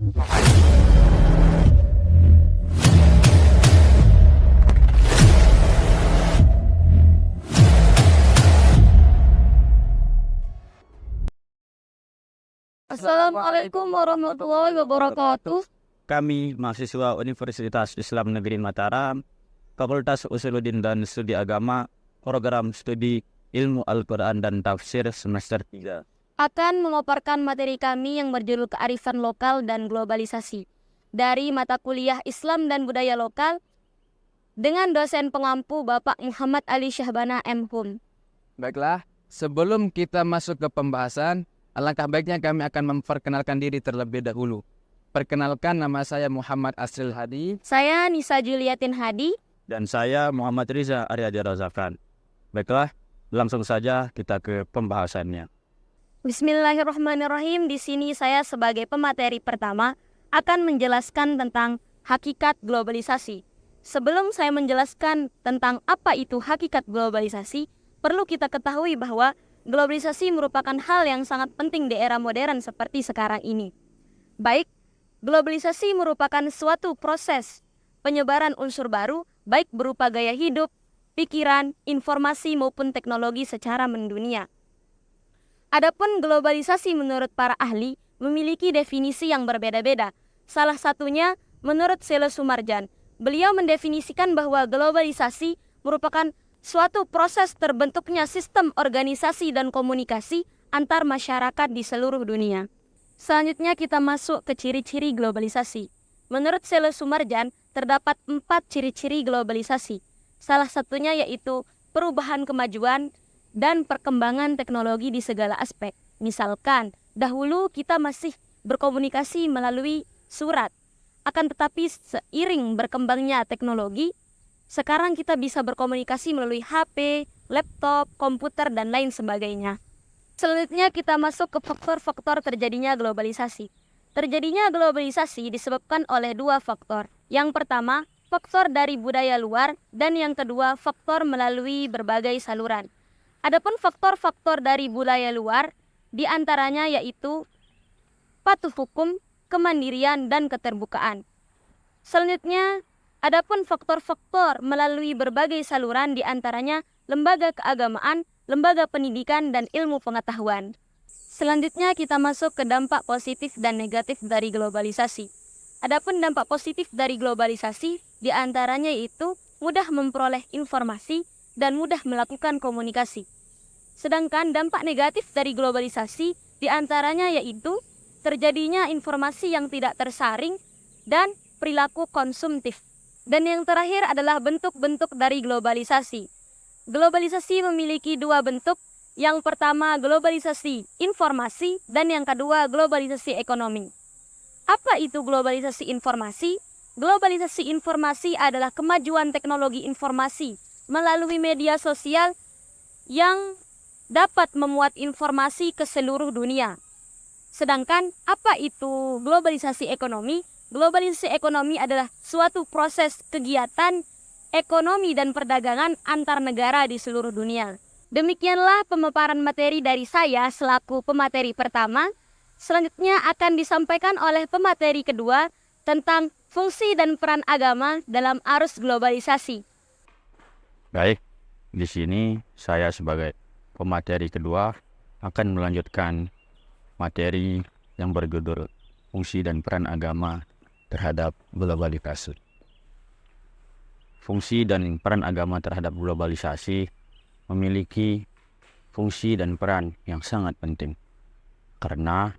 Assalamualaikum warahmatullahi wabarakatuh. Kami mahasiswa Universitas Islam Negeri Mataram, Fakultas Usuluddin dan Studi Agama, Program Studi Ilmu Al-Quran dan Tafsir semester 3. Akan memaparkan materi kami yang berjudul Kearifan Lokal dan Globalisasi dari mata kuliah Islam dan Budaya Lokal dengan dosen pengampu Bapak Muhammad Ali Syahbana M.Hum. Baiklah, sebelum kita masuk ke pembahasan, alangkah baiknya kami akan memperkenalkan diri terlebih dahulu. Perkenalkan, nama saya Muhammad Asril Hadi. Saya Nisa Juliatin Hadi. Dan saya Muhammad Riza Aryadi Razakan. Baiklah, langsung saja kita ke pembahasannya. Bismillahirrahmanirrahim. Di sini saya sebagai pemateri pertama akan menjelaskan tentang hakikat globalisasi. Sebelum saya menjelaskan tentang apa itu hakikat globalisasi, perlu kita ketahui bahwa globalisasi merupakan hal yang sangat penting di era modern seperti sekarang ini. Baik, globalisasi merupakan suatu proses penyebaran unsur baru, baik berupa gaya hidup, pikiran, informasi maupun teknologi secara mendunia. Adapun globalisasi menurut para ahli memiliki definisi yang berbeda-beda. Salah satunya menurut Selo Sumarjan. Beliau mendefinisikan bahwa globalisasi merupakan suatu proses terbentuknya sistem organisasi dan komunikasi antar masyarakat di seluruh dunia. Selanjutnya kita masuk ke ciri-ciri globalisasi. Menurut Selo Sumarjan, terdapat 4 ciri-ciri globalisasi. Salah satunya yaitu perubahan kemajuan dan perkembangan teknologi di segala aspek. Misalkan, dahulu kita masih berkomunikasi melalui surat. Akan tetapi seiring berkembangnya teknologi, sekarang kita bisa berkomunikasi melalui HP, laptop, komputer, dan lain sebagainya. Selanjutnya kita masuk ke faktor-faktor terjadinya globalisasi. Terjadinya globalisasi disebabkan oleh 2 faktor. Yang pertama, faktor dari budaya luar, dan yang kedua, faktor melalui berbagai saluran. Adapun faktor-faktor dari budaya luar, diantaranya yaitu patuh hukum, kemandirian, dan keterbukaan. Selanjutnya, adapun faktor-faktor melalui berbagai saluran diantaranya lembaga keagamaan, lembaga pendidikan, dan ilmu pengetahuan. Selanjutnya kita masuk ke dampak positif dan negatif dari globalisasi. Adapun dampak positif dari globalisasi diantaranya yaitu mudah memperoleh informasi dan mudah melakukan komunikasi. Sedangkan dampak negatif dari globalisasi diantaranya yaitu terjadinya informasi yang tidak tersaring dan perilaku konsumtif. Dan yang terakhir adalah bentuk-bentuk dari globalisasi. Globalisasi memiliki 2 bentuk. Yang pertama globalisasi informasi dan yang kedua globalisasi ekonomi. Apa itu globalisasi informasi? Globalisasi informasi adalah kemajuan teknologi informasi melalui media sosial yang dapat memuat informasi ke seluruh dunia. Sedangkan apa itu globalisasi ekonomi? Globalisasi ekonomi adalah suatu proses kegiatan ekonomi dan perdagangan antar negara di seluruh dunia. Demikianlah pemaparan materi dari saya selaku pemateri pertama. Selanjutnya akan disampaikan oleh pemateri kedua tentang fungsi dan peran agama dalam arus globalisasi. Baik, di sini saya sebagai pemateri kedua akan melanjutkan materi yang berjudul fungsi dan peran agama terhadap globalisasi. Fungsi dan peran agama terhadap globalisasi memiliki fungsi dan peran yang sangat penting. Karena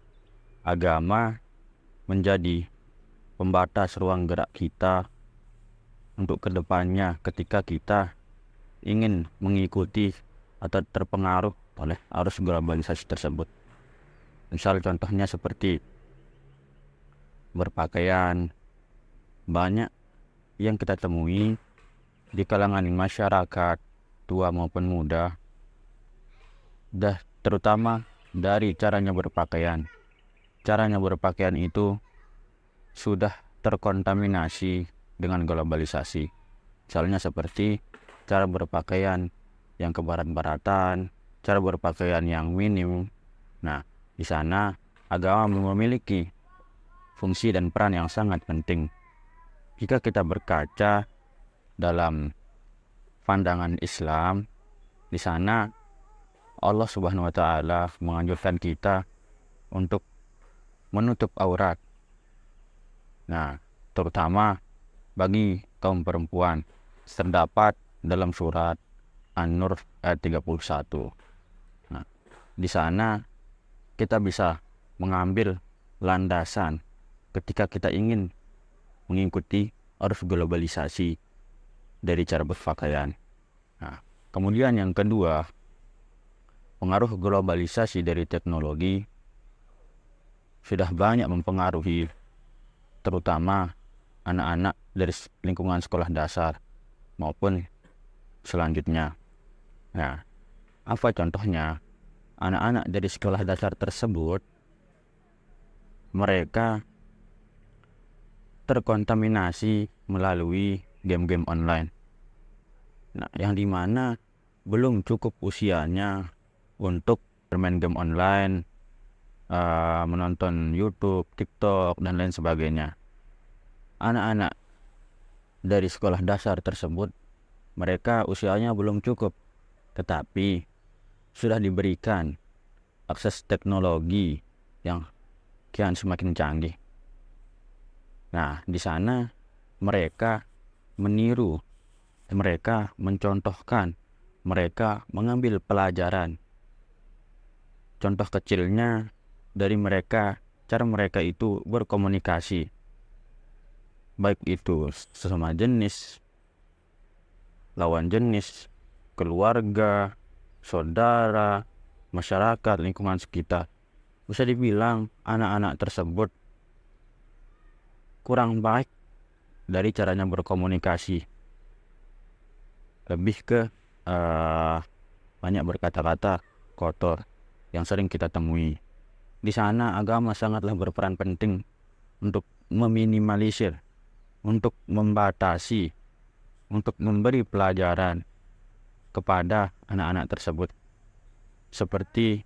agama menjadi pembatas ruang gerak kita untuk kedepannya ketika kita ingin mengikuti atau terpengaruh oleh arus globalisasi tersebut. Misal contohnya seperti berpakaian, banyak yang kita temui di kalangan masyarakat tua maupun muda, terutama dari caranya berpakaian. Caranya berpakaian itu sudah terkontaminasi dengan globalisasi. Misalnya seperti cara berpakaian yang kebarat-baratan, cara berpakaian yang minim. Nah, di sana agama memiliki fungsi dan peran yang sangat penting. Jika kita berkaca dalam pandangan Islam, di sana Allah Subhanahu wa taala menganjurkan kita untuk menutup aurat. Nah, terutama bagi kaum perempuan, terdapat dalam surat An-Nur ayat 31. Nah, di sana kita bisa mengambil landasan ketika kita ingin mengikuti arus globalisasi dari cara berpakaian. Nah, kemudian yang kedua, pengaruh globalisasi dari teknologi sudah banyak mempengaruhi terutama anak-anak dari lingkungan sekolah dasar maupun selanjutnya. Nah, apa contohnya? Anak-anak dari sekolah dasar tersebut, mereka terkontaminasi melalui game-game online. Nah, yang dimana belum cukup usianya untuk bermain game online, menonton YouTube, TikTok, dan lain sebagainya. Anak-anak dari sekolah dasar tersebut, mereka usianya belum cukup, tetapi sudah diberikan akses teknologi yang kian semakin canggih. Nah, di sana mereka meniru, mereka mencontohkan, mereka mengambil pelajaran. Contoh kecilnya dari mereka, cara mereka itu berkomunikasi, baik itu sesama jenis, lawan jenis, keluarga, saudara, masyarakat, lingkungan sekitar. Bisa dibilang anak-anak tersebut kurang baik dari caranya berkomunikasi, lebih ke banyak berkata-kata kotor yang sering kita temui. Di sana agama sangatlah berperan penting untuk meminimalisir, untuk membatasi, untuk memberi pelajaran kepada anak-anak tersebut, seperti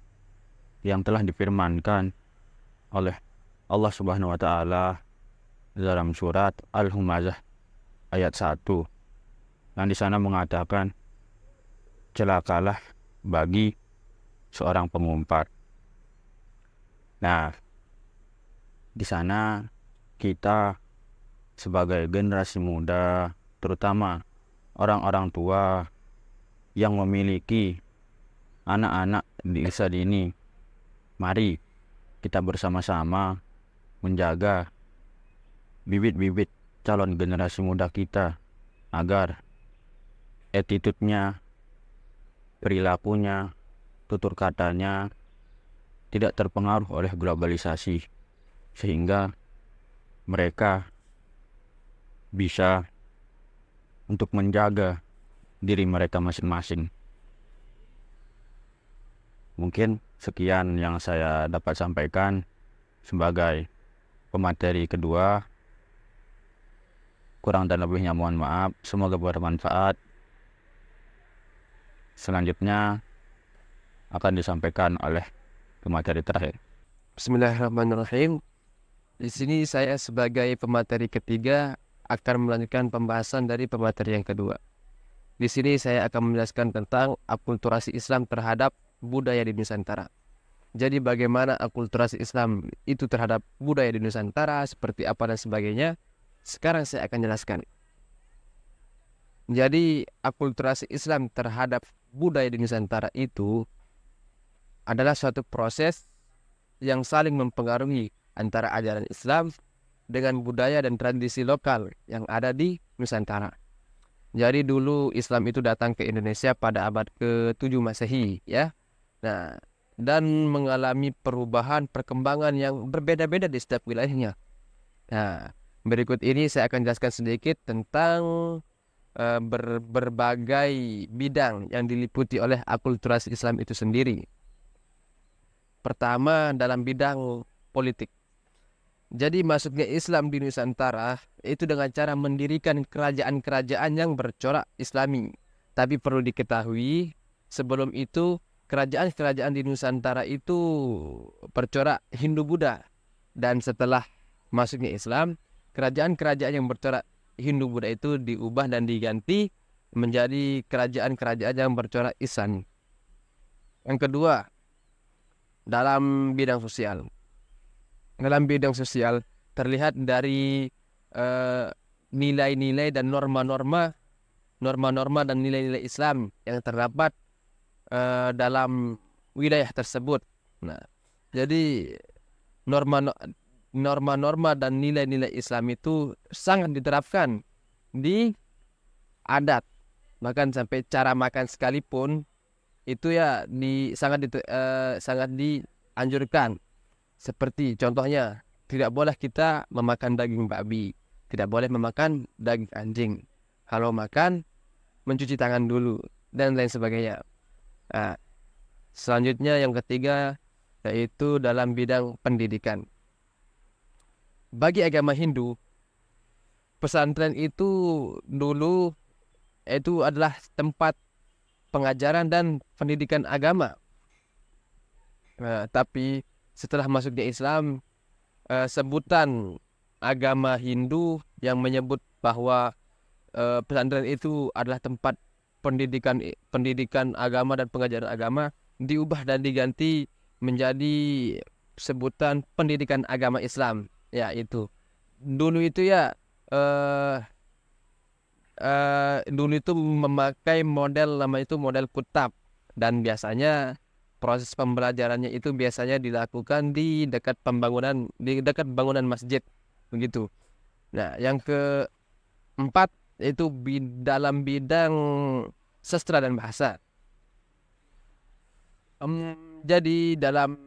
yang telah difirmankan oleh Allah Subhanahu wa taala dalam surat Al-Humazah ayat 1. Dan di sana mengatakan, celakalah bagi seorang pengumpat. Nah, di sana kita sebagai generasi muda, terutama orang-orang tua yang memiliki anak-anak di usia dini, mari kita bersama-sama menjaga bibit-bibit calon generasi muda kita agar attitude-nya, perilakunya, tutur katanya tidak terpengaruh oleh globalisasi, sehingga mereka bisa untuk menjaga diri mereka masing-masing. Mungkin sekian yang saya dapat sampaikan sebagai pemateri kedua. Kurang dan lebihnya mohon maaf. Semoga bermanfaat. Selanjutnya akan disampaikan oleh pemateri terakhir. Bismillahirrahmanirrahim. Di sini saya sebagai pemateri ketiga akan melanjutkan pembahasan dari pemateri yang kedua. Di sini saya akan menjelaskan tentang akulturasi Islam terhadap budaya di Nusantara. Jadi bagaimana akulturasi Islam itu terhadap budaya di Nusantara, seperti apa dan sebagainya, sekarang saya akan jelaskan. Jadi akulturasi Islam terhadap budaya di Nusantara itu adalah suatu proses yang saling mempengaruhi antara ajaran Islam dengan budaya dan tradisi lokal yang ada di Nusantara. Jadi dulu Islam itu datang ke Indonesia pada abad ke-7 Masehi, ya. Nah, dan mengalami perubahan perkembangan yang berbeda-beda di setiap wilayahnya. Nah, berikut ini saya akan jelaskan sedikit tentang berbagai bidang yang diliputi oleh akulturasi Islam itu sendiri. Pertama, dalam bidang politik. Jadi masuknya Islam di Nusantara itu dengan cara mendirikan kerajaan-kerajaan yang bercorak Islami. Tapi perlu diketahui, sebelum itu kerajaan-kerajaan di Nusantara itu bercorak Hindu-Buddha. Dan setelah masuknya Islam, kerajaan-kerajaan yang bercorak Hindu Buddha itu diubah dan diganti menjadi kerajaan-kerajaan yang bercorak Islam. Yang kedua, dalam bidang sosial. Dalam bidang sosial terlihat dari nilai-nilai dan norma-norma dan nilai-nilai Islam yang terdapat dalam wilayah tersebut. Nah, jadi norma-norma dan nilai-nilai Islam itu sangat diterapkan di adat, bahkan sampai cara makan sekalipun itu ya sangat dianjurkan. Seperti contohnya, tidak boleh kita memakan daging babi, tidak boleh memakan daging anjing. Kalau makan, mencuci tangan dulu dan lain sebagainya. Nah, selanjutnya yang ketiga yaitu dalam bidang pendidikan. Bagi agama Hindu, pesantren itu dulu itu adalah tempat pengajaran dan pendidikan agama. Tapi setelah masuknya Islam, sebutan agama Hindu yang menyebut bahwa pesantren itu adalah tempat pendidikan agama dan pengajaran agama diubah dan diganti menjadi sebutan pendidikan agama Islam. Ya, itu. Dulu itu ya dulu itu memakai model model kutab, dan biasanya proses pembelajarannya itu biasanya dilakukan di dekat bangunan masjid begitu. Nah, yang keempat itu dalam bidang sastra dan bahasa. Jadi dalam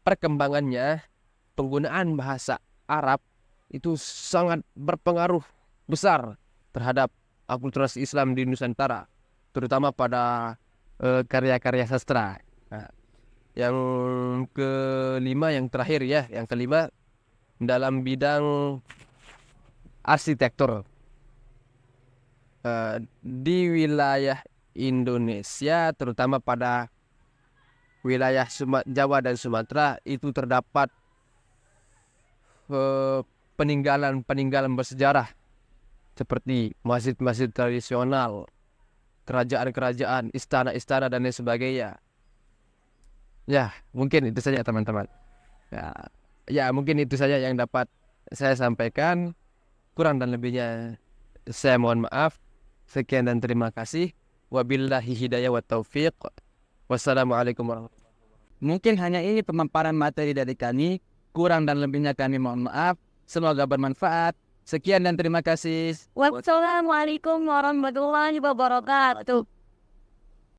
perkembangannya penggunaan bahasa Arab itu sangat berpengaruh besar terhadap akulturasi Islam di Nusantara, terutama pada karya-karya sastra. Nah, yang kelima, yang terakhir ya, yang kelima dalam bidang arsitektur. Di wilayah Indonesia, terutama pada wilayah Jawa dan Sumatera, itu terdapat peninggalan bersejarah seperti masjid-masjid tradisional, kerajaan-kerajaan, istana-istana dan lain sebagainya. Ya, mungkin itu saja teman-teman. Ya, mungkin itu saja yang dapat saya sampaikan. Kurang dan lebihnya saya mohon maaf. Sekian dan terima kasih. Wabillahi hidayah wa taufiq. Wassalamualaikum warahmatullahi wabarakatuh. Mungkin hanya ini pemaparan materi dari kami. Kurang dan lebihnya kami mohon maaf. Semoga bermanfaat. Sekian dan terima kasih. Wassalamualaikum warahmatullahi wabarakatuh.